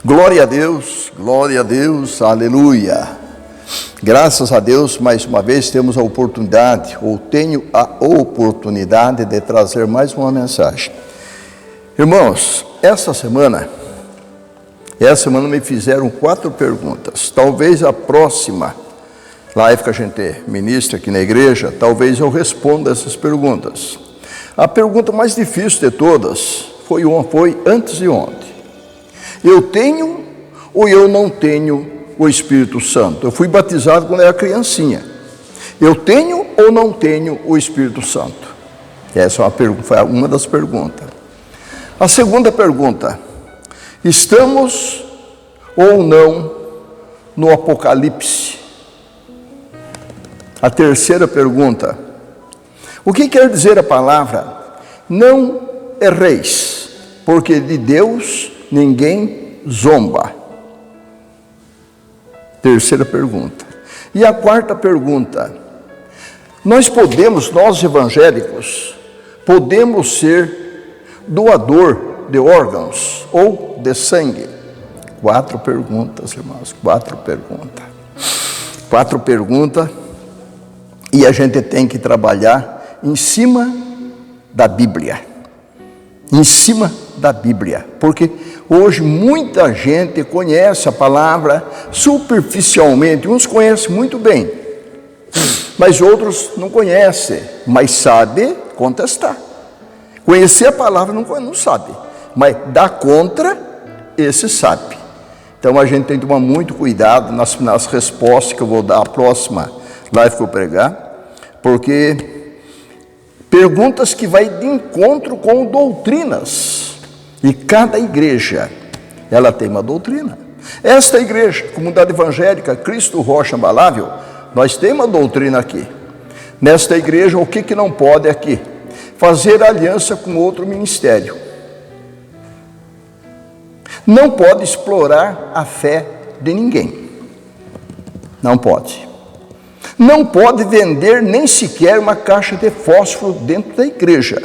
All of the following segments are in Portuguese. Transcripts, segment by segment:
Glória a Deus, aleluia. Graças a Deus, mais uma vez temos a oportunidade, ou tenho a oportunidade de trazer mais uma mensagem. Irmãos, essa semana me fizeram 4 perguntas. Talvez a próxima live que a gente ministra aqui na igreja, talvez eu responda essas perguntas. A pergunta mais difícil de todas foi antes de ontem. Eu tenho ou eu não tenho o Espírito Santo? Eu fui batizado quando era criancinha. Eu tenho ou não tenho o Espírito Santo? Essa foi uma das perguntas. A segunda pergunta: estamos ou não no Apocalipse? A terceira pergunta: o que quer dizer a palavra não erreis, porque de Deus ninguém zomba? Terceira pergunta. E a quarta pergunta: nós evangélicos, podemos ser doador de órgãos ou de sangue? 4 perguntas, irmãos, 4 perguntas. 4 perguntas, e a gente tem que trabalhar em cima da Bíblia. Em cima da Bíblia, porque hoje muita gente conhece a palavra superficialmente. Uns conhecem muito bem, mas outros não conhecem, mas sabe contestar. Conhecer a palavra não sabe, mas dar contra, esse sabe. Então a gente tem que tomar muito cuidado nas respostas que eu vou dar a próxima live que eu pregar, porque perguntas que vai de encontro com doutrinas. E cada igreja, ela tem uma doutrina. Esta igreja, Comunidade Evangélica Cristo Rocha Inabalável, nós temos uma doutrina aqui. Nesta igreja, o que não pode aqui? Fazer aliança com outro ministério. Não pode explorar a fé de ninguém. Não pode. Não pode vender nem sequer uma caixa de fósforo dentro da igreja.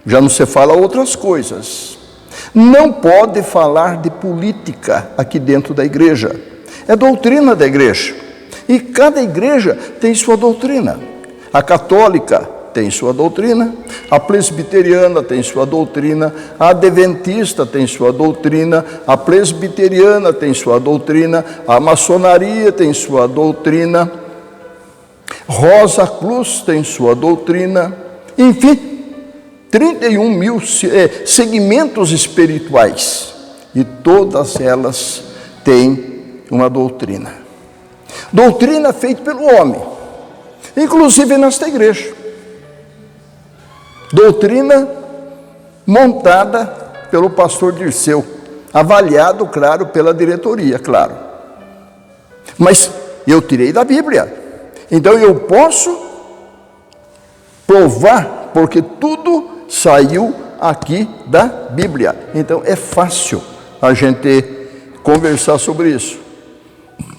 Já não se fala outras coisas. Não pode falar de política aqui dentro da igreja. É doutrina da igreja. E cada igreja tem sua doutrina. A católica tem sua doutrina, a presbiteriana tem sua doutrina, a adventista tem sua doutrina, a presbiteriana tem sua doutrina, a maçonaria tem sua doutrina, Rosa Cruz tem sua doutrina, enfim, 31 mil segmentos espirituais, e todas elas têm uma doutrina. Doutrina feita pelo homem, inclusive nesta igreja. Doutrina montada pelo pastor Dirceu, avaliado, claro, pela diretoria, claro. Mas eu tirei da Bíblia, então eu posso provar, porque tudo saiu aqui da Bíblia. Então é fácil a gente conversar sobre isso.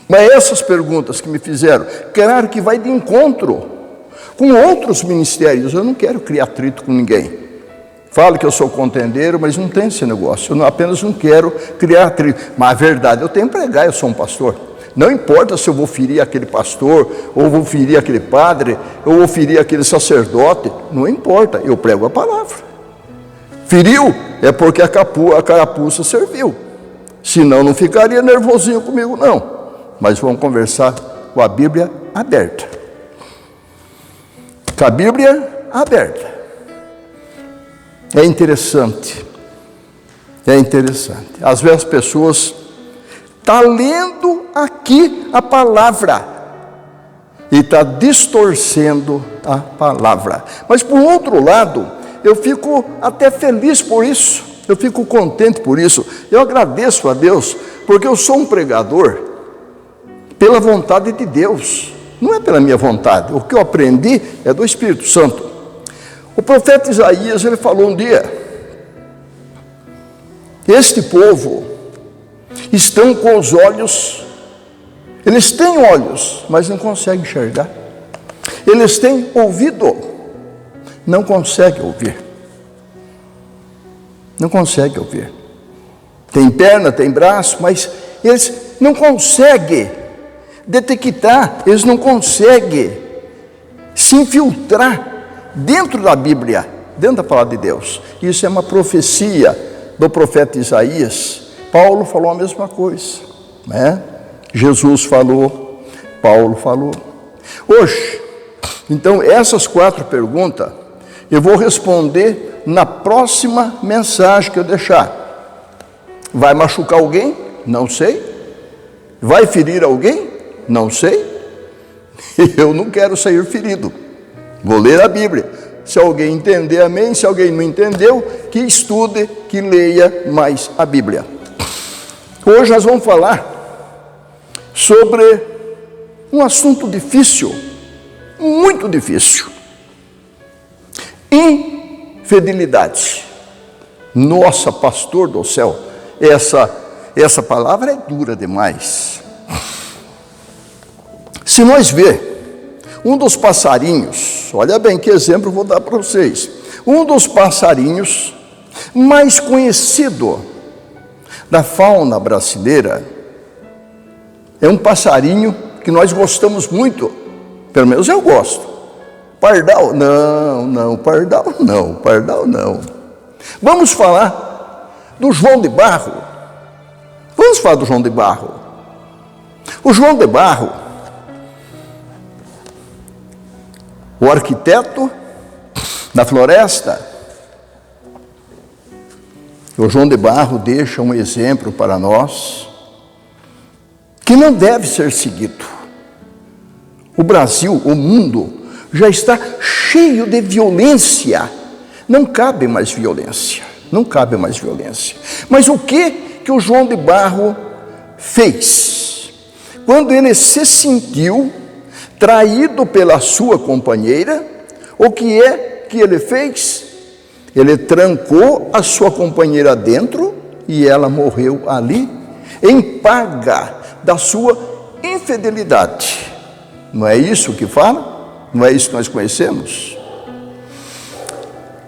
Mas essas perguntas que me fizeram, claro que vai de encontro com outros ministérios. Eu não quero criar atrito com ninguém. Falo que eu sou contendeiro, mas não tem esse negócio. Eu apenas não quero criar atrito. Mas a verdade, eu tenho que pregar, eu sou um pastor. Não importa se eu vou ferir aquele pastor, ou vou ferir aquele padre, ou vou ferir aquele sacerdote, não importa, eu prego a palavra. Feriu é porque a carapuça serviu, senão não ficaria nervosinho comigo não. Mas vamos conversar com a Bíblia aberta. Com a Bíblia aberta. É interessante. Às vezes as pessoas está lendo aqui a palavra e está distorcendo a palavra. Mas por outro lado, eu fico até feliz por isso, eu fico contente por isso, eu agradeço a Deus, porque eu sou um pregador pela vontade de Deus, não é pela minha vontade. O que eu aprendi é do Espírito Santo. O profeta Isaías, ele falou um dia: este povo estão com os olhos, eles têm olhos, mas não conseguem enxergar. Eles têm ouvido, não conseguem ouvir. Não conseguem ouvir. tem perna, tem braço, mas eles não conseguem detectar, eles não conseguem se infiltrar dentro da Bíblia, dentro da palavra de Deus. Isso é uma profecia do profeta Isaías. Paulo falou a mesma coisa, né? Jesus falou, Paulo falou. Hoje, então, essas 4 perguntas eu vou responder na próxima mensagem que eu deixar. Vai machucar alguém? Não sei. Vai ferir alguém? Não sei. Eu não quero sair ferido. Vou ler a Bíblia. Se alguém entender, amém. Se alguém não entendeu, que estude, que leia mais a Bíblia. Hoje nós vamos falar sobre um assunto difícil, muito difícil. Infidelidade. Nossa, pastor do céu, essa palavra é dura demais. Se nós ver um dos passarinhos, olha bem que exemplo eu vou dar para vocês. Um dos passarinhos mais conhecido da fauna brasileira é um passarinho que nós gostamos muito, pelo menos eu gosto. Pardal? Não, pardal não. Vamos falar do João de Barro. Vamos falar do João de Barro. O João de Barro, o arquiteto da floresta, o João de Barro deixa um exemplo para nós que não deve ser seguido. O Brasil, o mundo, já está cheio de violência. Não cabe mais violência. Não cabe mais violência. Mas o que o João de Barro fez? Quando ele se sentiu traído pela sua companheira, o que é que ele fez? Ele trancou a sua companheira dentro e ela morreu ali, em paga da sua infidelidade. Não é isso que fala? Não é isso que nós conhecemos?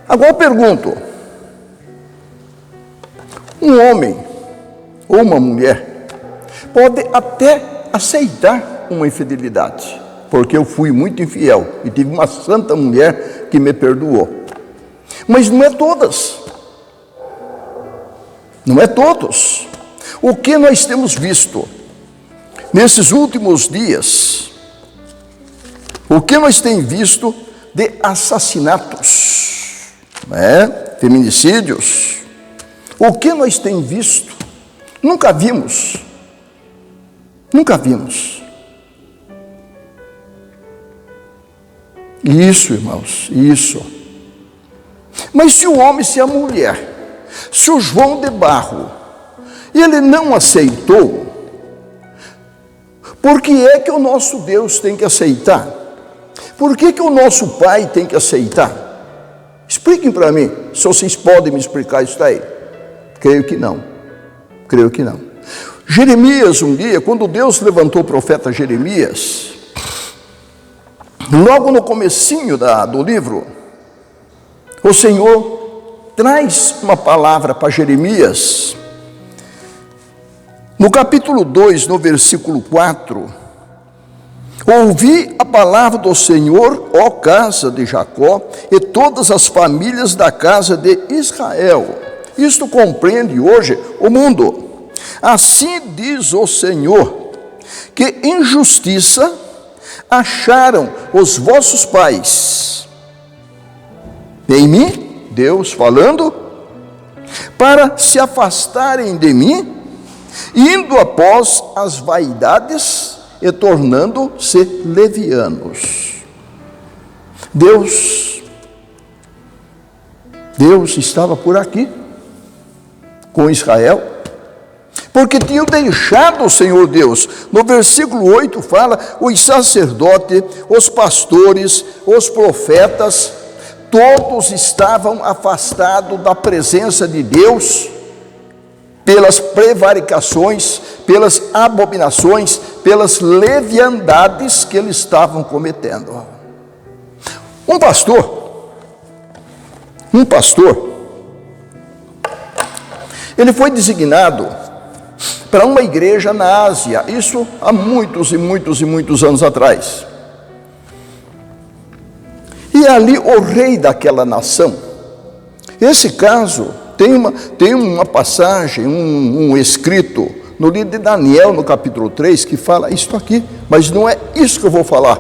Agora eu pergunto, um homem ou uma mulher pode até aceitar uma infidelidade, porque eu fui muito infiel e tive uma santa mulher que me perdoou. Mas não é todas. Não é todos. O que nós temos visto nesses últimos dias? O que nós temos visto de assassinatos, feminicídios? O que nós temos visto? Nunca vimos. Isso, irmãos, isso. Mas se o homem, se a mulher, se o João de Barro, ele não aceitou, por que é que o nosso Deus tem que aceitar? Por que o nosso Pai tem que aceitar? Expliquem para mim, se vocês podem me explicar isso daí. Creio que não. Jeremias, um dia, quando Deus levantou o profeta Jeremias, logo no comecinho do livro, o Senhor traz uma palavra para Jeremias. No capítulo 2, no versículo 4, ouvi a palavra do Senhor, ó casa de Jacó, e todas as famílias da casa de Israel. Isto compreende hoje o mundo. Assim diz o Senhor, que injustiça acharam os vossos pais em mim, Deus falando, para se afastarem de mim, indo após as vaidades e tornando-se levianos. Deus estava por aqui com Israel, porque tinham deixado o Senhor Deus. No versículo 8 fala, os sacerdotes, os pastores, os profetas, todos estavam afastados da presença de Deus, pelas prevaricações, pelas abominações, pelas leviandades que eles estavam cometendo. Um pastor, Ele foi designado para uma igreja na Ásia, isso há muitos e muitos e muitos anos atrás. E ali o rei daquela nação, esse caso tem uma passagem, um escrito no livro de Daniel, no capítulo 3, que fala isso aqui, mas não é isso que eu vou falar.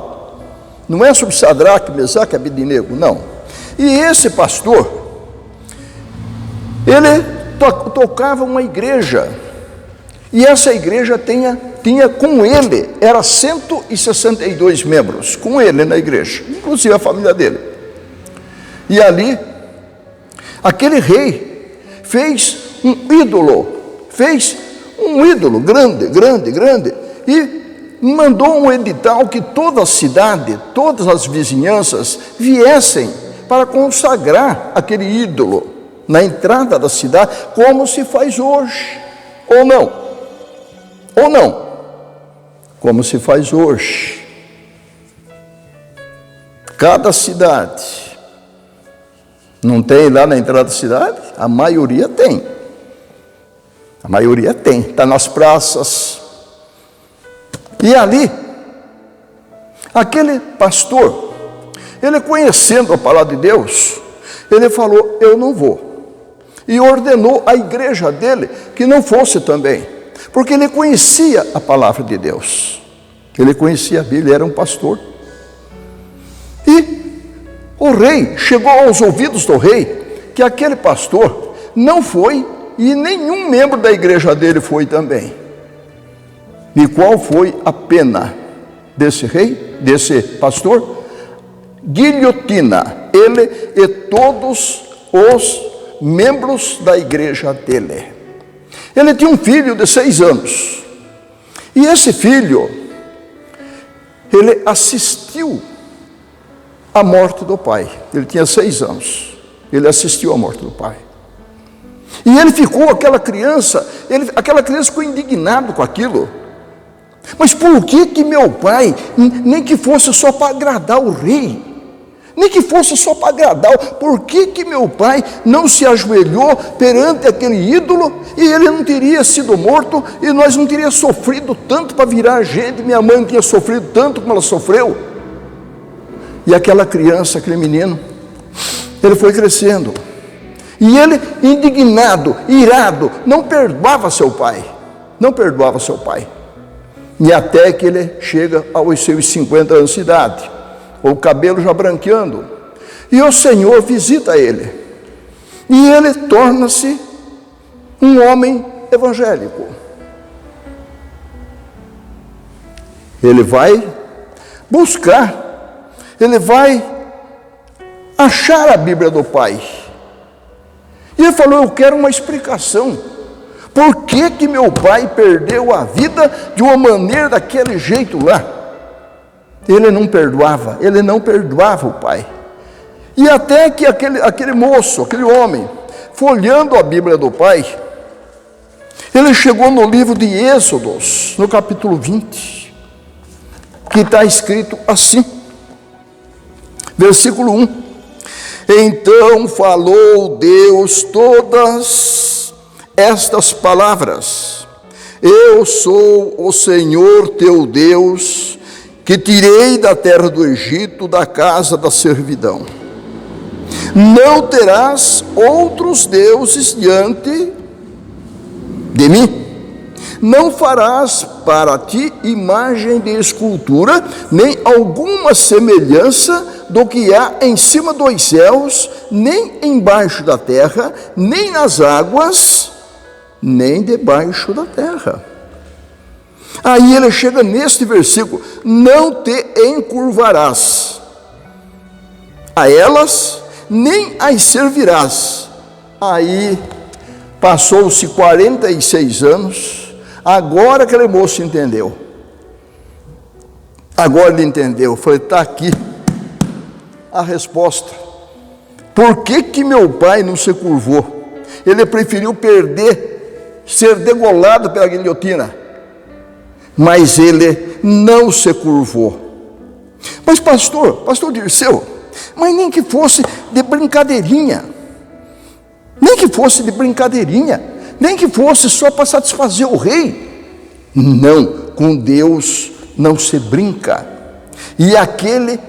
Não é sobre Sadraque, Mesaque e Abednego, não. E esse pastor, ele tocava uma igreja, e essa igreja tinha com ele, era 162 membros, com ele na igreja, inclusive a família dele. E ali, aquele rei fez um ídolo grande, e mandou um edital que toda a cidade, todas as vizinhanças viessem para consagrar aquele ídolo na entrada da cidade, como se faz hoje, ou não, como se faz hoje. Cada cidade, não tem lá na entrada da cidade? A maioria tem, está nas praças. E ali, aquele pastor, ele conhecendo a palavra de Deus, ele falou, eu não vou. E ordenou a igreja dele que não fosse também, porque ele conhecia a palavra de Deus, ele conhecia a Bíblia, era um pastor. E o rei, chegou aos ouvidos do rei, que aquele pastor não foi, e nenhum membro da igreja dele foi também. E qual foi a pena desse rei, desse pastor? Guilhotina, ele e todos os membros da igreja dele. Ele tinha um filho de 6 anos, e esse filho, ele assistiu à morte do pai. Ele tinha 6 anos, ele assistiu à morte do pai. E ele ficou, aquela criança ficou indignado com aquilo. Mas por que meu pai, nem que fosse só para agradar o rei, por que meu pai não se ajoelhou perante aquele ídolo, e ele não teria sido morto, e nós não teríamos sofrido tanto para virar gente, minha mãe não tinha sofrido tanto como ela sofreu? E aquela criança, aquele menino, ele foi crescendo, e ele, indignado, irado, não perdoava seu pai, e até que ele chega aos seus 50 anos de idade, o cabelo já branqueando, e o Senhor visita ele, e ele torna-se um homem evangélico. Ele vai buscar, ele vai achar a Bíblia do pai, e ele falou, eu quero uma explicação, por que meu pai perdeu a vida de uma maneira daquele jeito lá? Ele não perdoava o pai. E até que aquele moço, aquele homem, folheando a Bíblia do pai, ele chegou no livro de Êxodos, no capítulo 20, que está escrito assim, versículo 1. Então falou Deus todas estas palavras: eu sou o Senhor teu Deus, que tirei da terra do Egito, da casa da servidão. Não terás outros deuses diante de mim. Não farás para ti imagem de escultura, nem alguma semelhança do que há em cima dos céus, nem embaixo da terra, nem nas águas, nem debaixo da terra. Aí ele chega neste versículo: não te encurvarás a elas, nem as servirás. Aí passou-se 46 anos, agora aquele moço entendeu. Agora ele entendeu, foi, está aqui a resposta. Por que meu pai não se curvou? Ele preferiu perder, ser degolado pela guilhotina, mas ele não se curvou. Mas pastor Dirceu, mas nem que fosse de brincadeirinha, nem que fosse só para satisfazer o rei. Não, com Deus não se brinca. E aquele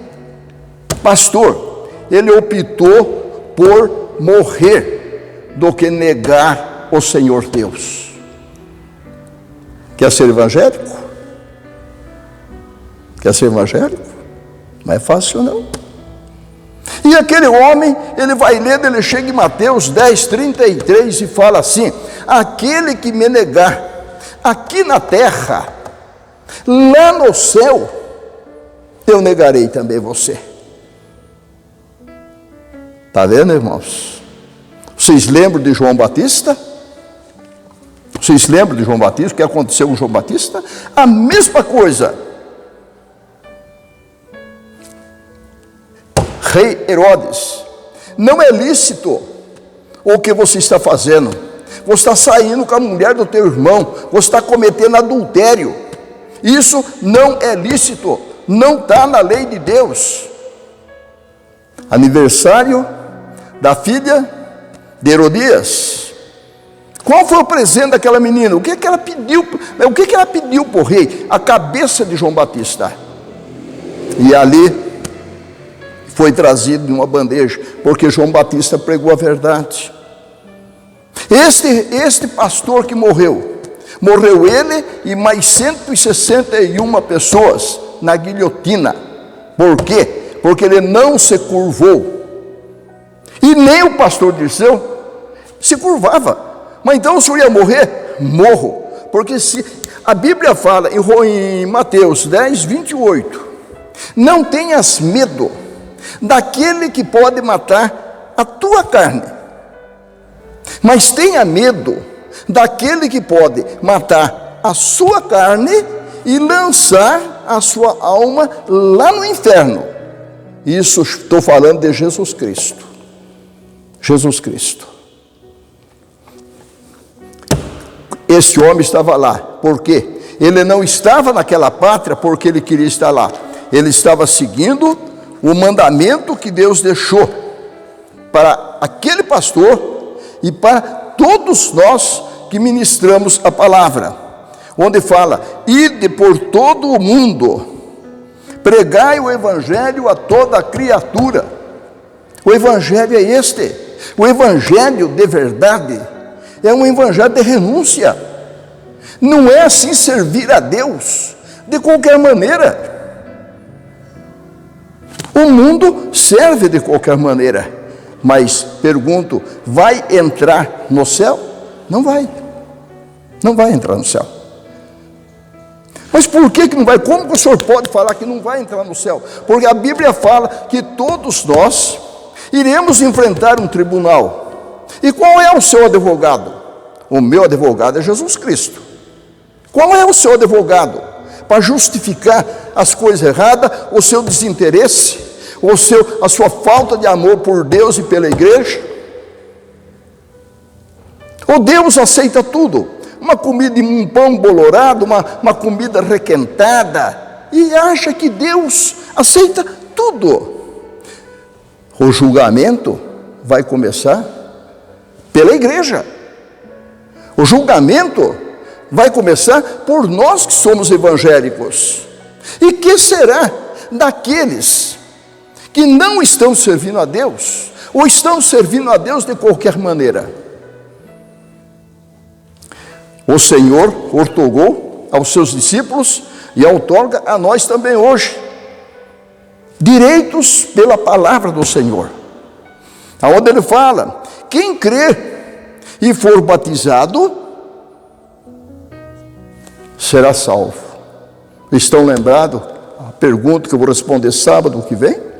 pastor, ele optou por morrer do que negar o Senhor Deus. Quer ser evangélico? Quer ser evangélico? Não é fácil não. E aquele homem, ele vai lendo, ele chega em Mateus 10, 33 e fala assim: aquele que me negar aqui na terra, lá no céu, eu negarei também você. Está vendo, irmãos? Vocês lembram de João Batista? Vocês lembram de João Batista? O que aconteceu com João Batista? A mesma coisa. Rei Herodes, não é lícito o que você está fazendo. Você está saindo com a mulher do teu irmão, você está cometendo adultério. Isso não é lícito, não está na lei de Deus. Aniversário da filha de Herodias. Qual foi o presente daquela menina? O que ela pediu? O que ela pediu para o rei? A cabeça de João Batista. E ali foi trazido em uma bandeja, porque João Batista pregou a verdade. Este pastor que morreu ele e mais 161 pessoas na guilhotina. Por quê? Porque ele não se curvou. E nem o pastor Dirceu se curvava. Mas então o senhor ia morrer? Morro. Porque se a Bíblia fala em Mateus 10, 28, não tenhas medo daquele que pode matar a tua carne, mas tenha medo daquele que pode matar a sua carne e lançar a sua alma lá no inferno. Isso estou falando de Jesus Cristo. Jesus Cristo. Esse homem estava lá, por quê? Ele não estava naquela pátria porque ele queria estar lá. Ele estava seguindo o mandamento que Deus deixou para aquele pastor e para todos nós que ministramos a palavra, onde fala: ide por todo o mundo, pregai o evangelho a toda criatura. O evangelho é este. O evangelho de verdade é um evangelho de renúncia. Não é assim servir a Deus de qualquer maneira. O mundo serve de qualquer maneira, mas pergunto, vai entrar no céu? Não vai. Não vai entrar no céu. Mas por que não vai? Como que o senhor pode falar que não vai entrar no céu? Porque a Bíblia fala que todos nós iremos enfrentar um tribunal. E qual é o seu advogado? O meu advogado é Jesus Cristo. Qual é o seu advogado? Para justificar as coisas erradas, o seu desinteresse, a sua falta de amor por Deus e pela igreja? Ou Deus aceita tudo? Uma comida, um pão bolorado, uma comida requentada, e acha que Deus aceita tudo. O julgamento vai começar pela igreja. O julgamento vai começar por nós que somos evangélicos. E que será daqueles que não estão servindo a Deus, ou estão servindo a Deus de qualquer maneira? O Senhor outorgou aos seus discípulos e outorga a nós também hoje direitos pela palavra do Senhor, aonde ele fala: quem crer e for batizado será salvo. Estão lembrados a pergunta que eu vou responder sábado que vem?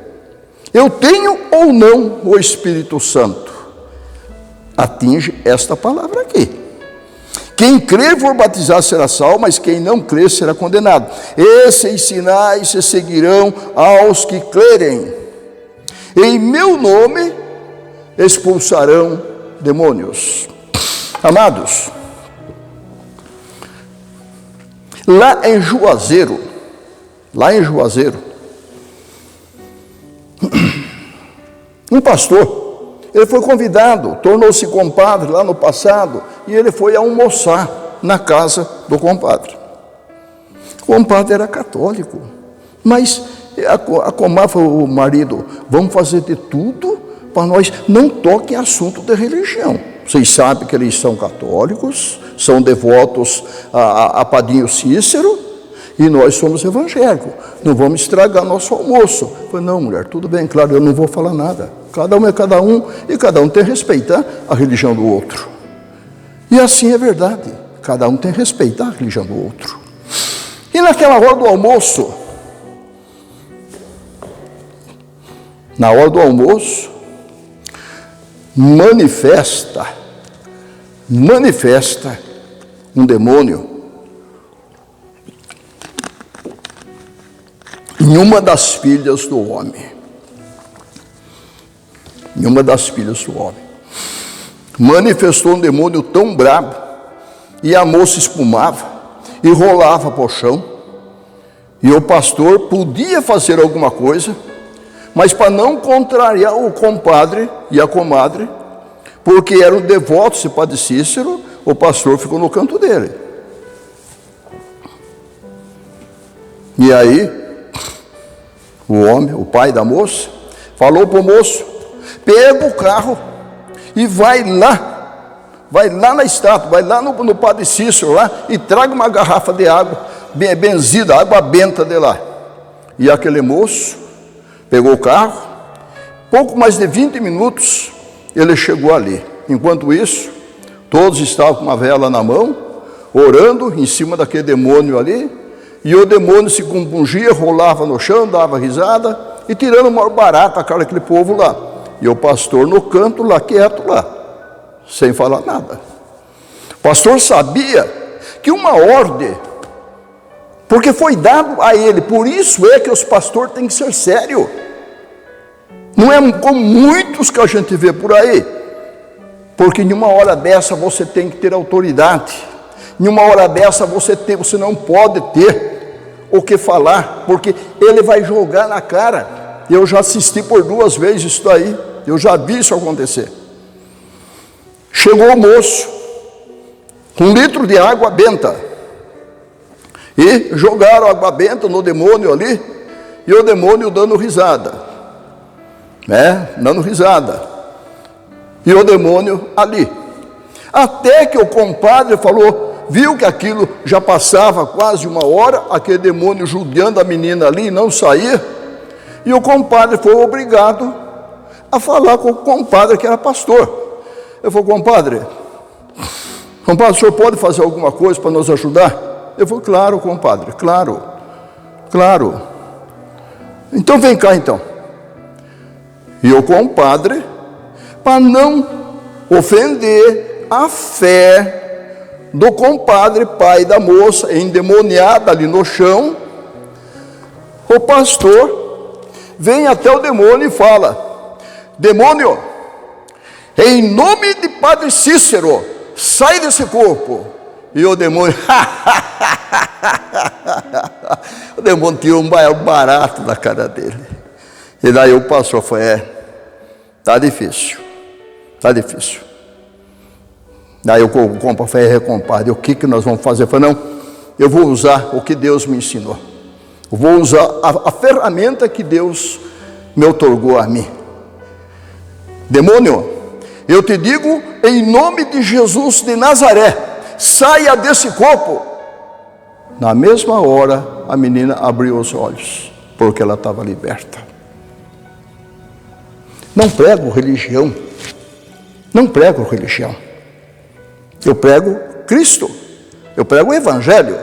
Eu tenho ou não o Espírito Santo? Atinge esta palavra aqui. Quem crer e for batizado será salvo, mas quem não crer será condenado. Esses sinais se seguirão aos que crerem. Em meu nome expulsarão demônios. Amados, lá em Juazeiro, um pastor, Ele foi convidado, tornou-se compadre lá no passado, e ele foi almoçar na casa do compadre. O compadre era católico, mas a comadre falou: o marido, vamos fazer de tudo para nós não toquem assunto de religião. Vocês sabem que eles são católicos, são devotos a Padrinho Cícero, e nós somos evangélicos, não vamos estragar nosso almoço. Eu falei: não, mulher, tudo bem, claro, eu não vou falar nada. Cada um é cada um, e cada um tem que respeitar a religião do outro. E assim é verdade, cada um tem que respeitar a religião do outro. E naquela hora do almoço, manifesta um demônio em uma das filhas do homem. Manifestou um demônio tão brabo, e a moça espumava e rolava para o chão, e o pastor podia fazer alguma coisa, mas para não contrariar o compadre e a comadre, porque eram devotos de Padre Cícero, o pastor ficou no canto dele. E aí, o pai da moça, falou para o moço: pega o carro e vai lá na estátua, vai lá no Padre Cícero lá, e traga uma garrafa de água benzida, água benta de lá. E aquele moço pegou o carro, pouco mais de 20 minutos ele chegou ali. Enquanto isso, todos estavam com uma vela na mão, orando em cima daquele demônio ali, e o demônio se compungia, rolava no chão, dava risada, e tirando uma barata a cara daquele povo lá. E o pastor no canto lá, quieto lá, sem falar nada. O pastor sabia que uma ordem, porque foi dado a ele, por isso é que os pastores têm que ser sérios. Não é como muitos que a gente vê por aí, porque em uma hora dessa você tem que ter autoridade, em uma hora dessa você não pode ter o que falar, porque ele vai jogar na cara. Eu já assisti por 2 vezes isso daí, eu já vi isso acontecer. Chegou o moço com 1 litro de água benta, e jogaram água benta no demônio ali, e o demônio dando risada, e o demônio ali, até que o compadre falou, viu que aquilo já passava quase 1 hora, aquele demônio judiando a menina ali, não saía, e o compadre foi obrigado a falar com o compadre que era pastor. Eu falei: compadre, o senhor pode fazer alguma coisa para nos ajudar? Eu falei: claro, compadre, claro. Então vem cá então. E o compadre, para não ofender a fé do compadre, pai da moça, endemoniada ali no chão, o pastor vem até o demônio e fala: demônio, em nome de Padre Cícero, sai desse corpo. E o demônio, o demônio tirou um barato da cara dele. E daí o pastor foi: tá difícil. Daí o compadre foi: compadre, o que nós vamos fazer? Eu falei: não, eu vou usar o que Deus me ensinou. Eu vou usar a ferramenta que Deus me outorgou a mim. Demônio, eu te digo em nome de Jesus de Nazaré, saia desse corpo. Na mesma hora, a menina abriu os olhos, porque ela estava liberta. Não prego religião, eu prego Cristo, eu prego o Evangelho,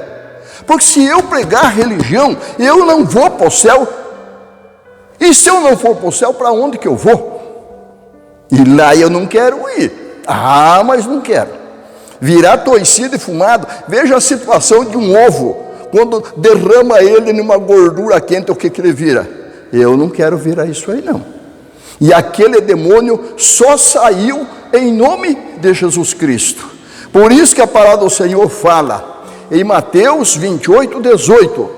porque se eu pregar religião, eu não vou para o céu, e se eu não for para o céu, para onde que eu vou? E lá eu não quero ir. Mas não quero. Virar torcido e fumado. Veja a situação de um ovo, quando derrama ele numa gordura quente, o que ele vira? Eu não quero virar isso aí não. E aquele demônio só saiu em nome de Jesus Cristo. Por isso que a palavra do Senhor fala, em Mateus 28, 18,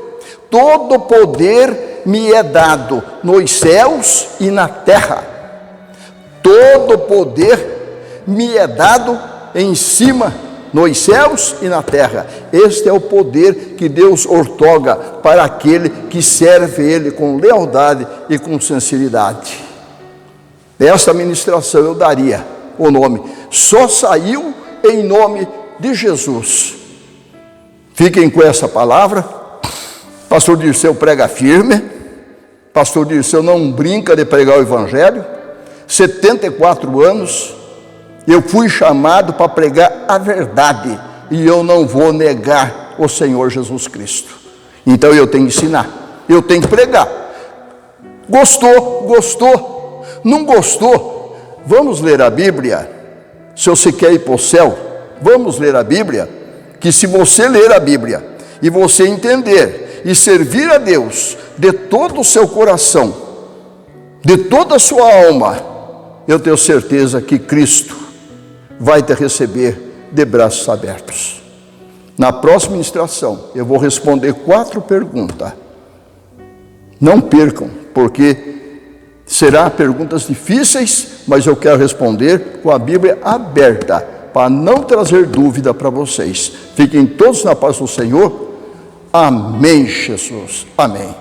todo poder me é dado nos céus e na terra. Todo poder me é dado em cima, nos céus e na terra. Este é o poder que Deus outorga para aquele que serve Ele com lealdade e com sinceridade. Esta ministração eu daria o nome, só saiu em nome de Jesus. Fiquem com essa palavra. Pastor Dirceu prega firme. Pastor Dirceu não brinca de pregar o Evangelho. 74 anos, eu fui chamado para pregar a verdade, e eu não vou negar o Senhor Jesus Cristo. Então eu tenho que ensinar, eu tenho que pregar. Gostou, gostou, não gostou, vamos ler a Bíblia. Se você quer ir para o céu, vamos ler a Bíblia, que se você ler a Bíblia, e você entender, e servir a Deus, de todo o seu coração, de toda a sua alma, eu tenho certeza que Cristo vai te receber de braços abertos. Na próxima ministração, eu vou responder 4 perguntas. Não percam, porque serão perguntas difíceis, mas eu quero responder com a Bíblia aberta, para não trazer dúvida para vocês. Fiquem todos na paz do Senhor. Amém, Jesus. Amém.